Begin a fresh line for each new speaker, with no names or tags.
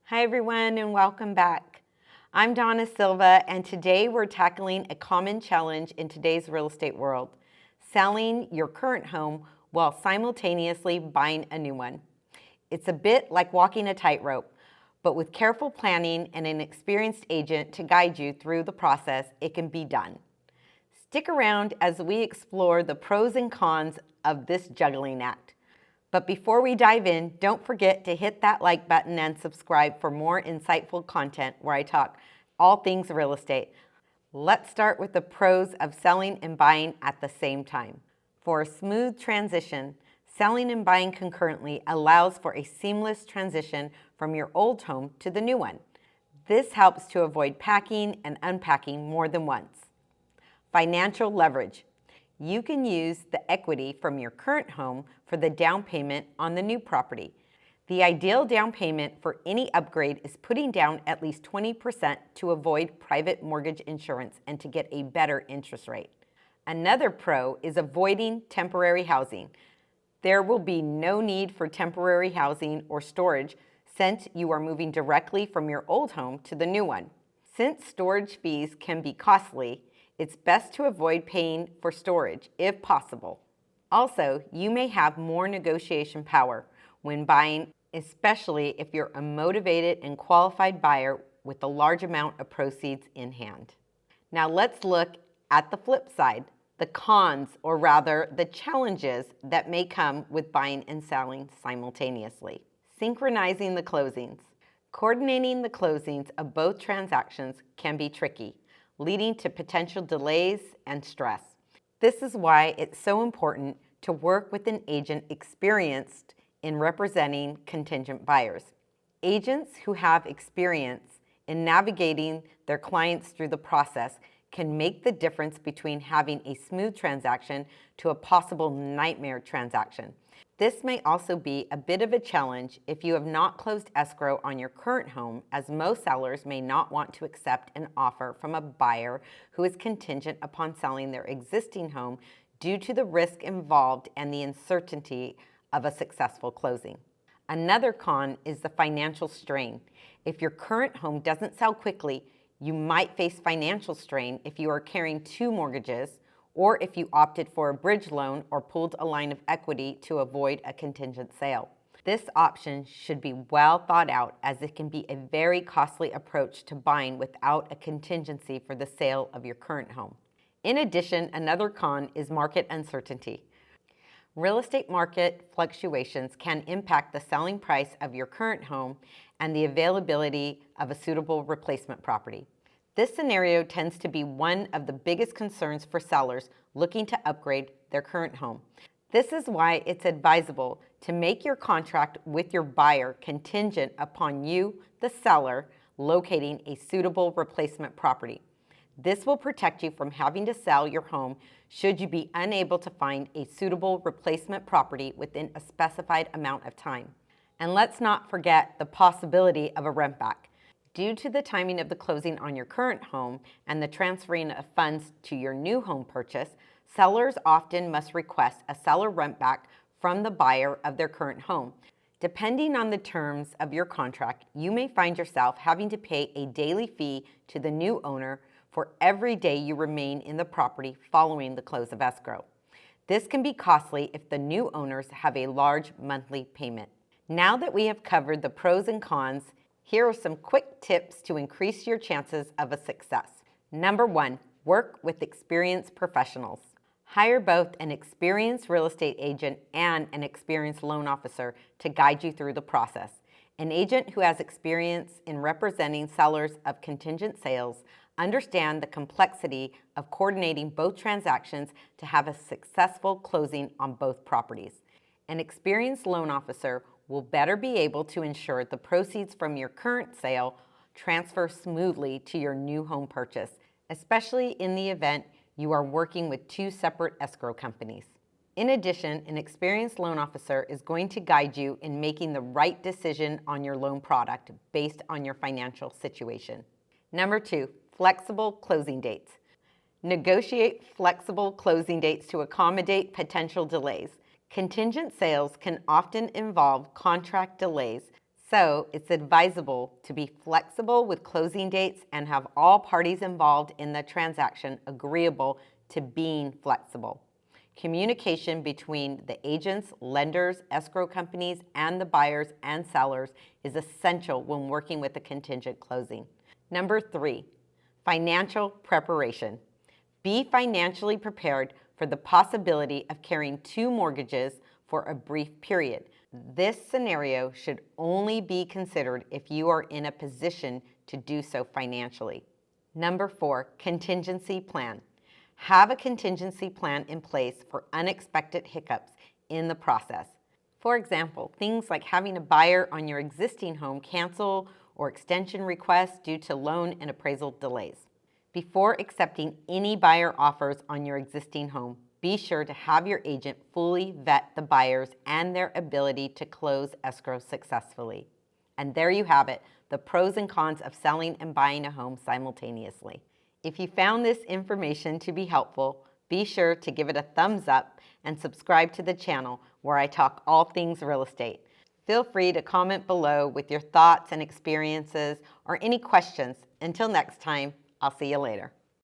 Hi everyone and welcome back. I'm Donna Silva and today we're tackling a common challenge in today's real estate world, selling your current home while simultaneously buying a new one. It's a bit like walking a tightrope, but with careful planning and an experienced agent to guide you through the process, it can be done. Stick around as we explore the pros and cons of this juggling act. But before we dive in, don't forget to hit that like button and subscribe for more insightful content where I talk all things real estate. Let's start with the pros of selling and buying at the same time. For a smooth transition, selling and buying concurrently allows for a seamless transition from your old home to the new one. This helps to avoid packing and unpacking more than once. Financial leverage. You can use the equity from your current home for the down payment on the new property. The ideal down payment for any upgrade is putting down at least 20% to avoid private mortgage insurance and to get a better interest rate. Another pro is avoiding temporary housing. There will be no need for temporary housing or storage since you are moving directly from your old home to the new one. Since storage fees can be costly, it's best to avoid paying for storage if possible. Also, you may have more negotiation power when buying, especially if you're a motivated and qualified buyer with a large amount of proceeds in hand. Now let's look at the flip side, the cons, or rather the challenges that may come with buying and selling simultaneously. Synchronizing the closings. Coordinating the closings of both transactions can be tricky, leading to potential delays and stress. This is why it's so important to work with an agent experienced in representing contingent buyers. Agents who have experience in navigating their clients through the process can make the difference between having a smooth transaction to a possible nightmare transaction. This may also be a bit of a challenge if you have not closed escrow on your current home, as most sellers may not want to accept an offer from a buyer who is contingent upon selling their existing home due to the risk involved and the uncertainty of a successful closing. Another con is the financial strain. If your current home doesn't sell quickly, you might face financial strain if you are carrying two mortgages, or if you opted for a bridge loan or pulled a line of equity to avoid a contingent sale. This option should be well thought out, as it can be a very costly approach to buying without a contingency for the sale of your current home. In addition, another con is market uncertainty. Real estate market fluctuations can impact the selling price of your current home and the availability of a suitable replacement property. This scenario tends to be one of the biggest concerns for sellers looking to upgrade their current home. This is why it's advisable to make your contract with your buyer contingent upon you, the seller, locating a suitable replacement property. This will protect you from having to sell your home should you be unable to find a suitable replacement property within a specified amount of time. And let's not forget the possibility of a rent back. Due to the timing of the closing on your current home and the transferring of funds to your new home purchase, sellers often must request a seller rent back from the buyer of their current home. Depending on the terms of your contract, you may find yourself having to pay a daily fee to the new owner for every day you remain in the property following the close of escrow. This can be costly if the new owners have a large monthly payment. Now that we have covered the pros and cons, here are some quick tips to increase your chances of a success. Number 1, work with experienced professionals. Hire both an experienced real estate agent and an experienced loan officer to guide you through the process. An agent who has experience in representing sellers of contingent sales understands the complexity of coordinating both transactions to have a successful closing on both properties. An experienced loan officer will better be able to ensure the proceeds from your current sale transfer smoothly to your new home purchase, especially in the event you are working with two separate escrow companies. In addition, an experienced loan officer is going to guide you in making the right decision on your loan product based on your financial situation. Number 2, flexible closing dates. Negotiate flexible closing dates to accommodate potential delays. Contingent sales can often involve contract delays, So it's advisable to be flexible with closing dates and have all parties involved in the transaction agreeable to being flexible. Communication between the agents, lenders, escrow companies, and the buyers and sellers is essential when working with a contingent closing. Number 3, financial preparation. Be financially prepared for the possibility of carrying 2 mortgages for a brief period. This scenario should only be considered if you are in a position to do so financially. Number 4, contingency plan. Have a contingency plan in place for unexpected hiccups in the process. For example, things like having a buyer on your existing home cancel or extension requests due to loan and appraisal delays. Before accepting any buyer offers on your existing home, be sure to have your agent fully vet the buyers and their ability to close escrow successfully. And there you have it, the pros and cons of selling and buying a home simultaneously. If you found this information to be helpful, be sure to give it a thumbs up and subscribe to the channel where I talk all things real estate. Feel free to comment below with your thoughts and experiences or any questions. Until next time, I'll see you later.